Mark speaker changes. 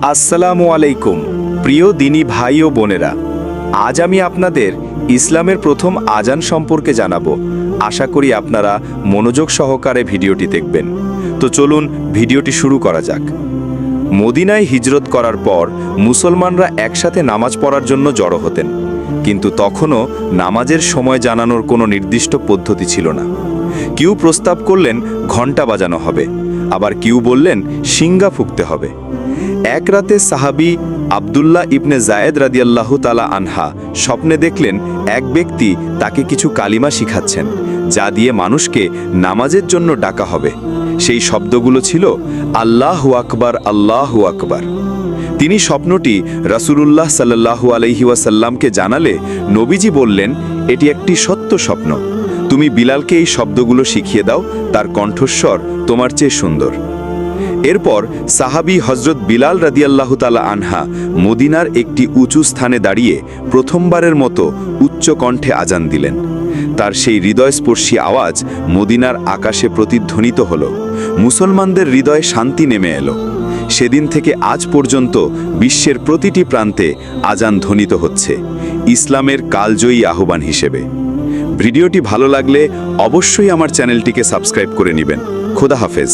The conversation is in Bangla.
Speaker 1: আসসালামু আলাইকুম প্রিয় দিনী ভাই ও বোনেরা, আজ আমি আপনাদের ইসলামের প্রথম আজান সম্পর্কে জানাবো। আশা করি আপনারা মনোযোগ সহকারে ভিডিওটি দেখবেন। তো চলুন ভিডিওটি শুরু করা যাক। মদিনায় হিজরত করার পর মুসলমানরা একসাথে নামাজ পড়ার জন্য জড়ো হতেন, কিন্তু তখনও নামাজের সময় জানানোর কোনো নির্দিষ্ট পদ্ধতি ছিল না। কেউ প্রস্তাব করলেন ঘণ্টা বাজানো হবে, আবার কেউ বললেন শিঙ্গা ফুঁকতে হবে। এক রাতে সাহাবী আব্দুল্লাহ ইবনে জায়েদ রাদিয়াল্লাহু তাআলা আনহা স্বপ্নে দেখলেন এক ব্যক্তি তাকে কিছু কালিমা শিখাচ্ছেন, যা দিয়ে মানুষকে নামাজের জন্য ডাকা হবে। সেই শব্দগুলো ছিল আল্লাহু আকবার, আল্লাহু আকবার। তিনি স্বপ্নটি রাসূলুল্লাহ সাল্লাল্লাহু আলাইহি ওয়াসাল্লামকে জানালে নবীজি বললেন, এটি একটি সত্য স্বপ্ন। তুমি বিলালকে এই শব্দগুলো শিখিয়ে দাও, তার কণ্ঠস্বর তোমার চেয়ে সুন্দর। এরপর সাহাবী হযরত বিলাল রাদিয়াল্লাহু তাআলা আনহা মদিনার একটি উঁচু স্থানে দাঁড়িয়ে প্রথমবারের মতো উচ্চ কণ্ঠে আজান দিলেন। তার সেই হৃদয়স্পর্শী আওয়াজ মদিনার আকাশে প্রতিধ্বনিত হল। মুসলমানদের হৃদয়ে শান্তি নেমে এলো। সেদিন থেকে আজ পর্যন্ত বিশ্বের প্রতিটি প্রান্তে আজান ধ্বনিত হচ্ছে, ইসলামের কালজয়ী আহ্বান হিসেবে। ভিডিওটি ভালো লাগলে অবশ্যই আমার চ্যানেলটিকে সাবস্ক্রাইব করে নেবেন। খোদা হাফেজ।